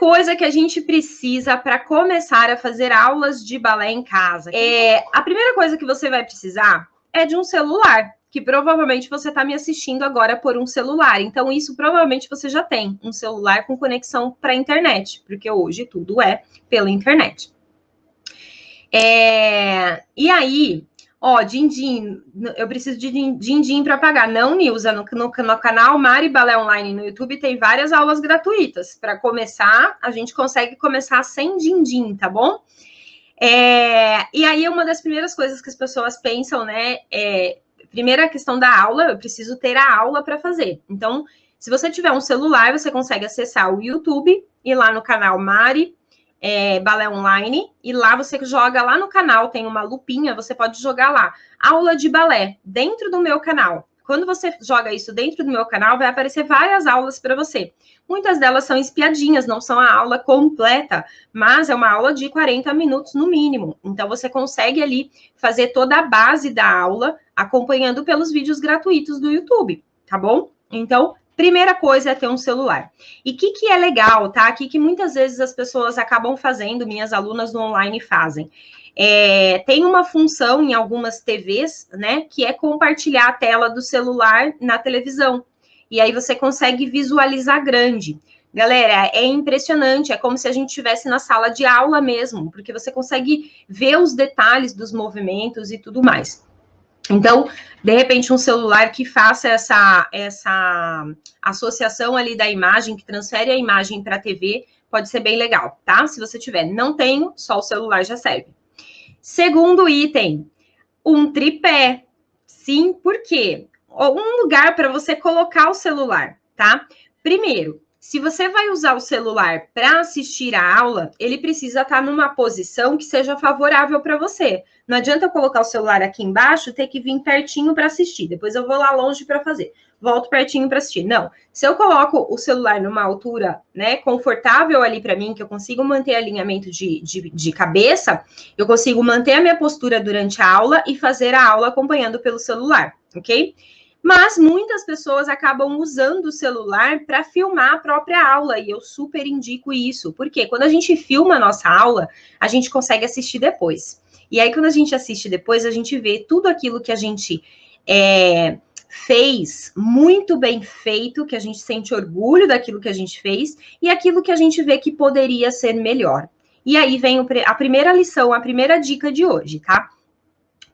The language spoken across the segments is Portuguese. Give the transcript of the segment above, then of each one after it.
coisa que a gente precisa para começar a fazer aulas de balé em casa. A primeira coisa que você vai precisar é de um celular, que provavelmente você está me assistindo agora por um celular. Então, isso provavelmente você já tem, um celular com conexão para a internet, porque hoje tudo é pela internet. E aí, ó, din-din, eu preciso de din-din para pagar. Não, Nilza, no canal Mari Balé Online no YouTube tem várias aulas gratuitas. Para começar, a gente consegue começar sem din-din, tá bom? E aí, uma das primeiras coisas que as pessoas pensam, né, primeira questão da aula, eu preciso ter a aula para fazer. Então, se você tiver um celular, você consegue acessar o YouTube, ir lá no canal Mari Balé Online, e lá você joga lá no canal, tem uma lupinha, você pode jogar lá, aula de balé, dentro do meu canal. Quando você joga isso dentro do meu canal, vai aparecer várias aulas para você. Muitas delas são espiadinhas, não são a aula completa, mas é uma aula de 40 minutos no mínimo. Então, você consegue ali fazer toda a base da aula, acompanhando pelos vídeos gratuitos do YouTube, tá bom? Então, primeira coisa é ter um celular. E o que é legal, tá? Que muitas vezes as pessoas acabam fazendo, minhas alunas no online fazem. Tem uma função em algumas TVs, né, que é compartilhar a tela do celular na televisão. E aí você consegue visualizar grande. Galera, é impressionante, é como se a gente estivesse na sala de aula mesmo, porque você consegue ver os detalhes dos movimentos e tudo mais. Então, de repente, um celular que faça essa associação ali da imagem, que transfere a imagem para a TV, pode ser bem legal, tá? Se você tiver. Não tenho, só o celular já serve. Segundo item, um tripé. Sim, por quê? Um lugar para você colocar o celular, tá? Primeiro, se você vai usar o celular para assistir a aula, ele precisa estar numa posição que seja favorável para você. Não adianta eu colocar o celular aqui embaixo, ter que vir pertinho para assistir. Depois eu vou lá longe para fazer. Volto pertinho para assistir. Não. Se eu coloco o celular numa altura, né, confortável ali para mim, que eu consigo manter alinhamento de cabeça, eu consigo manter a minha postura durante a aula e fazer a aula acompanhando pelo celular, ok? Mas muitas pessoas acabam usando o celular para filmar a própria aula, e eu super indico isso, porque quando a gente filma a nossa aula, a gente consegue assistir depois. E aí, quando a gente assiste depois, a gente vê tudo aquilo que a gente fez muito bem feito, que a gente sente orgulho daquilo que a gente fez, e aquilo que a gente vê que poderia ser melhor. E aí vem a primeira lição, a primeira dica de hoje, tá?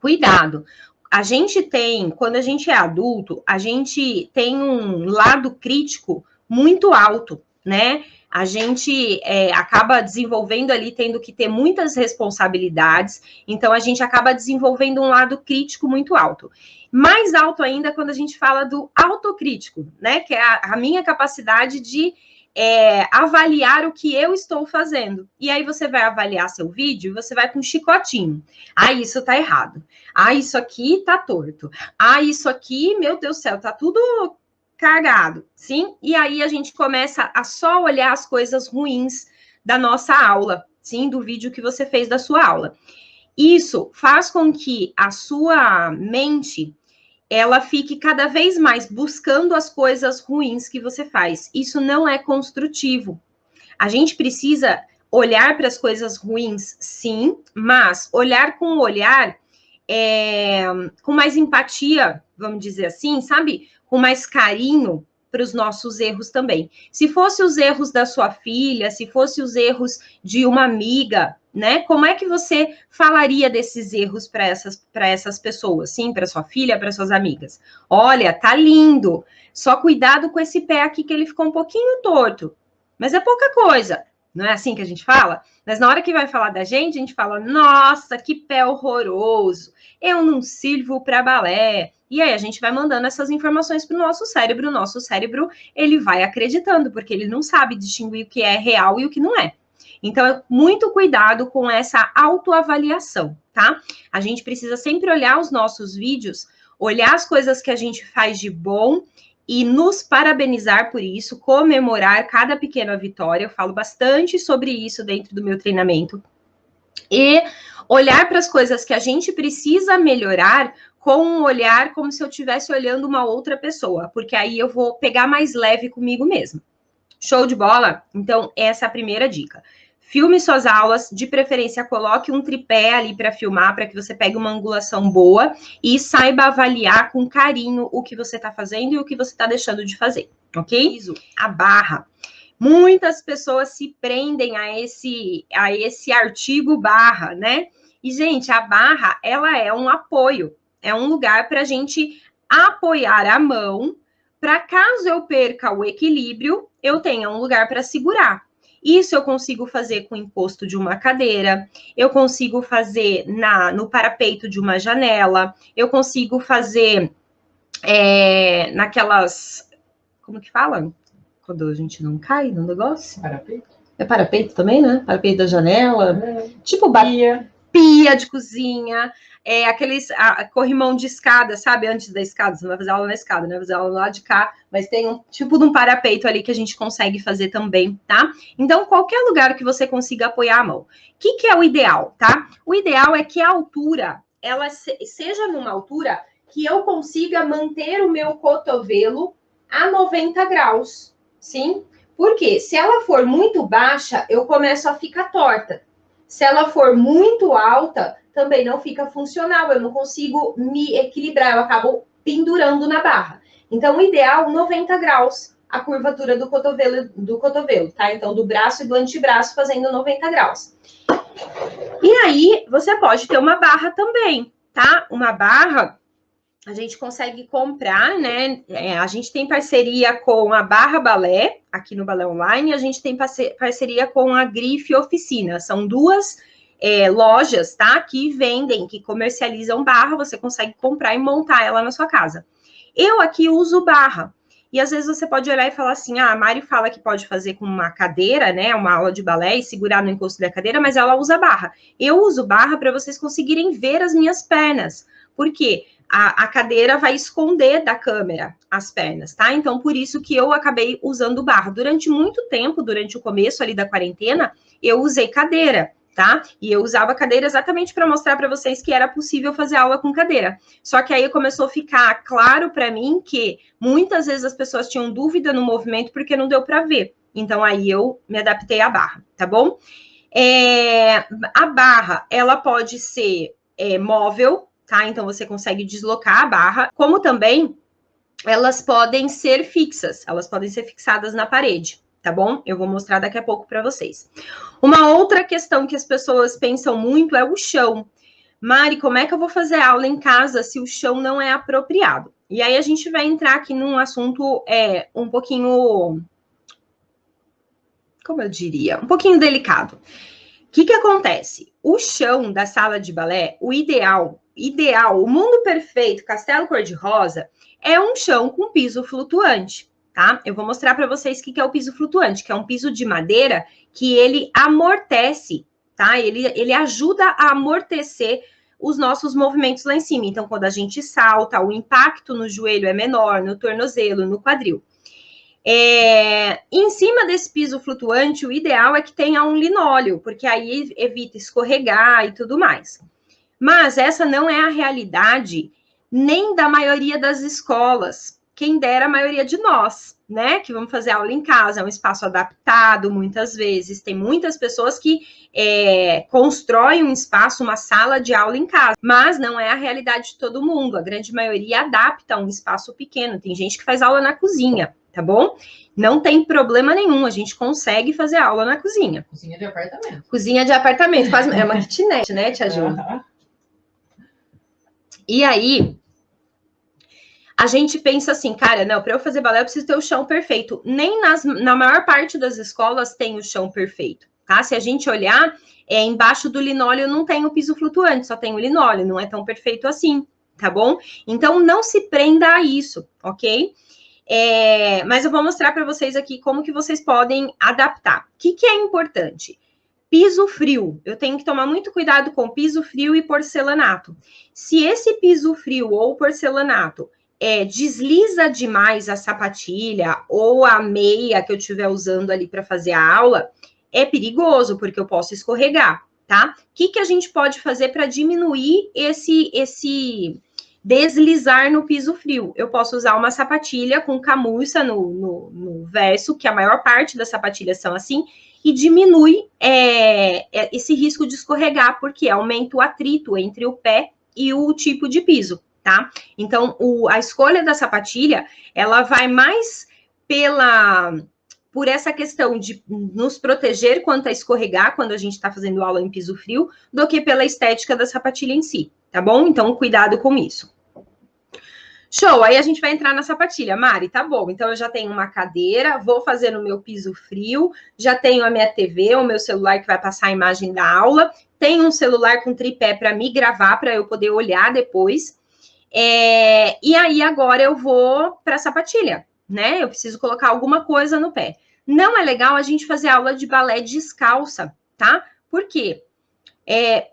Cuidado. A gente tem, quando a gente é adulto, a gente tem um lado crítico muito alto, né? A gente acaba desenvolvendo ali, tendo que ter muitas responsabilidades, então a gente acaba desenvolvendo um lado crítico muito alto. Mais alto ainda quando a gente fala do autocrítico, né? Que é a minha capacidade de avaliar o que eu estou fazendo. E aí você vai avaliar seu vídeo e você vai com um chicotinho. Ah, isso tá errado. Ah, isso aqui tá torto. Ah, isso aqui, meu Deus do céu, tá tudo cagado, sim? E aí a gente começa a só olhar as coisas ruins da nossa aula, sim? Do vídeo que você fez da sua aula. Isso faz com que a sua mente ela fique cada vez mais buscando as coisas ruins que você faz. Isso não é construtivo. A gente precisa olhar para as coisas ruins, sim, mas olhar com um olhar com mais empatia, vamos dizer assim, sabe? Com mais carinho para os nossos erros também. Se fosse os erros da sua filha, se fosse os erros de uma amiga, né? Como é que você falaria desses erros para essas pessoas? Sim, para sua filha, para suas amigas. Olha, tá lindo. Só cuidado com esse pé aqui que ele ficou um pouquinho torto. Mas é pouca coisa. Não é assim que a gente fala? Mas na hora que vai falar da gente, a gente fala, nossa, que pé horroroso. Eu não sirvo para balé. E aí a gente vai mandando essas informações para o nosso cérebro. O nosso cérebro, ele vai acreditando, porque ele não sabe distinguir o que é real e o que não é. Então, muito cuidado com essa autoavaliação, tá? A gente precisa sempre olhar os nossos vídeos, olhar as coisas que a gente faz de bom e nos parabenizar por isso, comemorar cada pequena vitória. Eu falo bastante sobre isso dentro do meu treinamento. E olhar para as coisas que a gente precisa melhorar com um olhar como se eu estivesse olhando uma outra pessoa, porque aí eu vou pegar mais leve comigo mesma. Show de bola? Então, essa é a primeira dica. Filme suas aulas, de preferência coloque um tripé ali para filmar, para que você pegue uma angulação boa e saiba avaliar com carinho o que você está fazendo e o que você está deixando de fazer, ok? A barra. Muitas pessoas se prendem a esse artigo barra, né? E, gente, a barra, ela é um apoio, é um lugar para a gente apoiar a mão, para caso eu perca o equilíbrio, eu tenha um lugar para segurar. Isso eu consigo fazer com o encosto de uma cadeira, eu consigo fazer no parapeito de uma janela, eu consigo fazer naquelas... Como que fala? Quando a gente não cai no negócio? Parapeito. É parapeito também, né? Parapeito da janela. Tipo pia de cozinha. Aqueles corrimão de escada, sabe? Antes da escada, você não vai fazer aula na escada, né? Vai fazer aula lá de cá, mas tem um tipo de um parapeito ali que a gente consegue fazer também, tá? Então, qualquer lugar que você consiga apoiar a mão. O que é o ideal, tá? O ideal é que a altura, ela seja numa altura que eu consiga manter o meu cotovelo a 90 graus, sim? Porque se ela for muito baixa, eu começo a ficar torta. Se ela for muito alta, também não fica funcional, eu não consigo me equilibrar, eu acabo pendurando na barra. Então, o ideal, 90 graus, a curvatura do cotovelo, tá? Então, do braço e do antebraço fazendo 90 graus. E aí, você pode ter uma barra também, tá? Uma barra, a gente consegue comprar, né? A gente tem parceria com a Barra Balé, aqui no Balé Online, e a gente tem parceria com a Grife Oficina. São duas lojas, tá? Que vendem, que comercializam barra, você consegue comprar e montar ela na sua casa. Eu aqui uso barra. E às vezes você pode olhar e falar assim, a Mari fala que pode fazer com uma cadeira, né? Uma aula de balé e segurar no encosto da cadeira, mas ela usa barra. Eu uso barra para vocês conseguirem ver as minhas pernas. Por quê? A cadeira vai esconder da câmera as pernas, tá? Então, por isso que eu acabei usando barra. Durante muito tempo, durante o começo ali da quarentena, eu usei cadeira, tá? E eu usava cadeira exatamente para mostrar para vocês que era possível fazer aula com cadeira. Só que aí começou a ficar claro para mim que muitas vezes as pessoas tinham dúvida no movimento porque não deu para ver. Então, aí eu me adaptei à barra, tá bom? A barra, ela pode ser móvel, tá? Então, você consegue deslocar a barra, como também elas podem ser fixas, elas podem ser fixadas na parede, tá bom? Eu vou mostrar daqui a pouco para vocês. Uma outra questão que as pessoas pensam muito é o chão. Mari, como é que eu vou fazer aula em casa se o chão não é apropriado? E aí a gente vai entrar aqui num assunto um pouquinho, como eu diria, um pouquinho delicado. O que acontece? O chão da sala de balé, o ideal, o mundo perfeito, castelo cor-de-rosa, é um chão com piso flutuante, tá? Eu vou mostrar para vocês o que é o piso flutuante, que é um piso de madeira que ele amortece, tá? Ele ajuda a amortecer os nossos movimentos lá em cima. Então, quando a gente salta, o impacto no joelho é menor, no tornozelo, no quadril. Em cima desse piso flutuante, o ideal é que tenha um linóleo, porque aí evita escorregar e tudo mais. Mas essa não é a realidade nem da maioria das escolas. Quem dera a maioria de nós, né? Que vamos fazer aula em casa, é um espaço adaptado, muitas vezes. Tem muitas pessoas que constroem um espaço, uma sala de aula em casa, mas não é a realidade de todo mundo. A grande maioria adapta um espaço pequeno. Tem gente que faz aula na cozinha, tá bom? Não tem problema nenhum, a gente consegue fazer aula na cozinha. Cozinha de apartamento. Cozinha de apartamento, quase é uma kitnet, né, Tia Ju? E aí, a gente pensa assim, cara, não, para eu fazer balé eu preciso ter o chão perfeito. Nem na maior parte das escolas tem o chão perfeito, tá? Se a gente olhar, embaixo do linóleo não tem o piso flutuante, só tem o linóleo, não é tão perfeito assim, tá bom? Então, não se prenda a isso, ok? Mas eu vou mostrar para vocês aqui como que vocês podem adaptar. O que é importante? Piso frio. Eu tenho que tomar muito cuidado com piso frio e porcelanato. Se esse piso frio ou porcelanato desliza demais a sapatilha ou a meia que eu estiver usando ali para fazer a aula, é perigoso, porque eu posso escorregar, tá? O que a gente pode fazer para diminuir esse deslizar no piso frio. Eu posso usar uma sapatilha com camurça no verso, que a maior parte das sapatilhas são assim, e diminui esse risco de escorregar, porque aumenta o atrito entre o pé e o tipo de piso, tá? Então, a escolha da sapatilha, ela vai mais por essa questão de nos proteger quanto a escorregar quando a gente está fazendo aula em piso frio, do que pela estética da sapatilha em si, tá bom? Então, cuidado com isso. Show, aí a gente vai entrar na sapatilha. Mari, tá bom, então eu já tenho uma cadeira, vou fazer no meu piso frio, já tenho a minha TV, o meu celular que vai passar a imagem da aula, tenho um celular com tripé para me gravar, para eu poder olhar depois, e aí agora eu vou para a sapatilha, né? Eu preciso colocar alguma coisa no pé. Não é legal a gente fazer aula de balé descalça, tá? Por quê?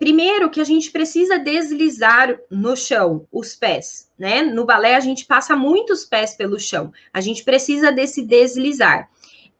Primeiro que a gente precisa deslizar no chão os pés, né? No balé a gente passa muitos pés pelo chão, a gente precisa desse deslizar.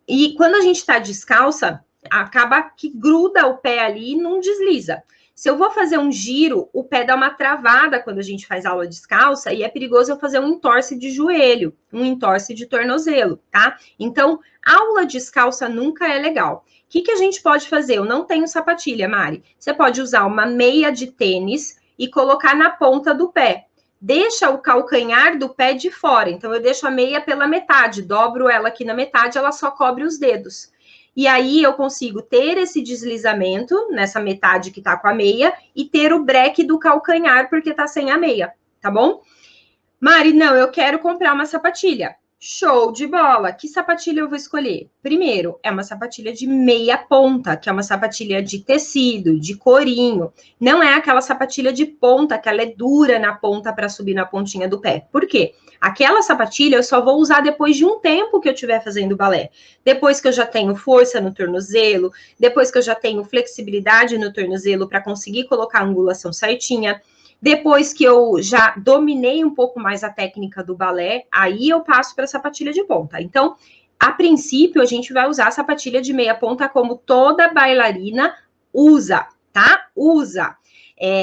E quando a gente está descalça, acaba que gruda o pé ali e não desliza. Se eu vou fazer um giro, o pé dá uma travada quando a gente faz aula descalça e é perigoso eu fazer um entorse de joelho, um entorse de tornozelo, tá? Então, aula descalça nunca é legal. O que a gente pode fazer? Eu não tenho sapatilha, Mari. Você pode usar uma meia de tênis e colocar na ponta do pé. Deixa o calcanhar do pé de fora. Então, eu deixo a meia pela metade, dobro ela aqui na metade, ela só cobre os dedos. E aí, eu consigo ter esse deslizamento nessa metade que tá com a meia e ter o breque do calcanhar, porque tá sem a meia, tá bom? Mari, não, eu quero comprar uma sapatilha. Show de bola! Que sapatilha eu vou escolher? Primeiro, é uma sapatilha de meia ponta, que é uma sapatilha de tecido, de corinho. Não é aquela sapatilha de ponta, que ela é dura na ponta para subir na pontinha do pé. Por quê? Aquela sapatilha eu só vou usar depois de um tempo que eu estiver fazendo balé. Depois que eu já tenho força no tornozelo, depois que eu já tenho flexibilidade no tornozelo para conseguir colocar a angulação certinha. Depois que eu já dominei um pouco mais a técnica do balé, aí eu passo para a sapatilha de ponta. Então, a princípio, a gente vai usar a sapatilha de meia ponta como toda bailarina usa, tá? Usa.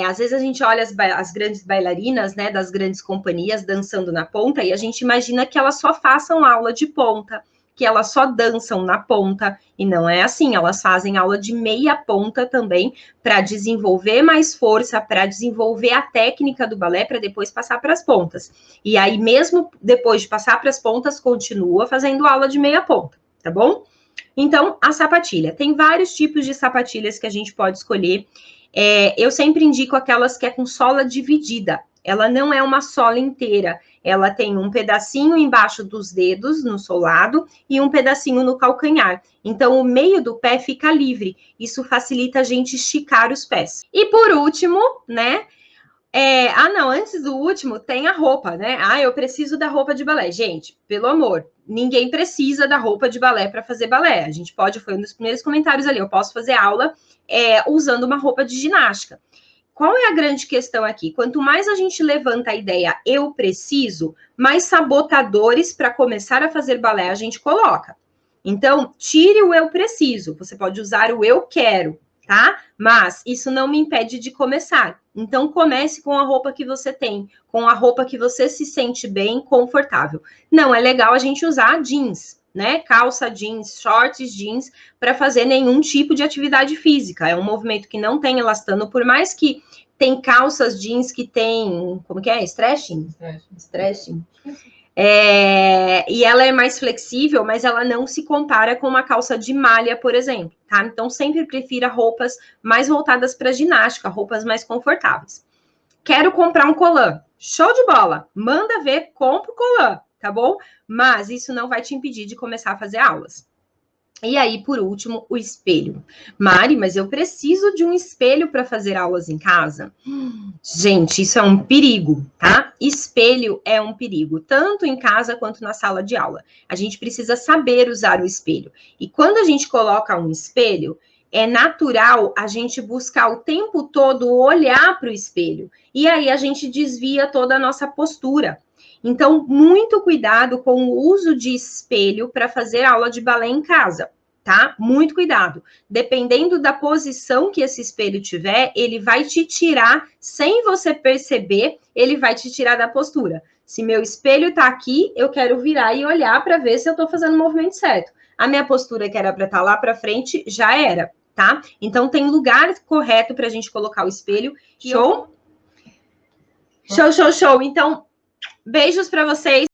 Às vezes a gente olha as grandes bailarinas, né, das grandes companhias dançando na ponta e a gente imagina que elas só façam aula de ponta, que elas só dançam na ponta, e não é assim, elas fazem aula de meia ponta também, para desenvolver mais força, para desenvolver a técnica do balé, para depois passar para as pontas. E aí, mesmo depois de passar para as pontas, continua fazendo aula de meia ponta, tá bom? Então, a sapatilha. Tem vários tipos de sapatilhas que a gente pode escolher. Eu sempre indico aquelas que é com sola dividida. Ela não é uma sola inteira, ela tem um pedacinho embaixo dos dedos, no solado, e um pedacinho no calcanhar. Então, o meio do pé fica livre. Isso facilita a gente esticar os pés. E por último, né? Antes do último, tem a roupa, né? Eu preciso da roupa de balé. Gente, pelo amor, ninguém precisa da roupa de balé para fazer balé. A gente pode, foi um dos primeiros comentários ali, eu posso fazer aula usando uma roupa de ginástica. Qual é a grande questão aqui? Quanto mais a gente levanta a ideia eu preciso, mais sabotadores para começar a fazer balé a gente coloca. Então, tire o eu preciso. Você pode usar o eu quero, tá? Mas isso não me impede de começar. Então, comece com a roupa que você tem, com a roupa que você se sente bem, confortável. Não é legal a gente usar jeans, né? Calça jeans, shorts jeans, para fazer nenhum tipo de atividade física. É um movimento que não tem elastano, por mais que tem calças jeans que tem, como que é? Stretching? Stretching. E ela é mais flexível, mas ela não se compara com uma calça de malha, por exemplo, tá? Então, sempre prefira roupas mais voltadas para ginástica, roupas mais confortáveis. Quero comprar um colã. Show de bola! Manda ver, compra o colã, tá bom? Mas isso não vai te impedir de começar a fazer aulas. E aí, por último, o espelho. Mari, mas eu preciso de um espelho para fazer aulas em casa? Gente, isso é um perigo, tá? Espelho é um perigo, tanto em casa quanto na sala de aula. A gente precisa saber usar o espelho. E quando a gente coloca um espelho, é natural a gente buscar o tempo todo olhar para o espelho. E aí a gente desvia toda a nossa postura. Então, muito cuidado com o uso de espelho para fazer aula de balé em casa, tá? Muito cuidado. Dependendo da posição que esse espelho tiver, ele vai te tirar, sem você perceber, ele vai te tirar da postura. Se meu espelho tá aqui, eu quero virar e olhar para ver se eu tô fazendo o movimento certo. A minha postura, que era para estar lá para frente, já era, tá? Então, tem lugar correto para a gente colocar o espelho. Show? Show, show, show. Então, beijos para vocês.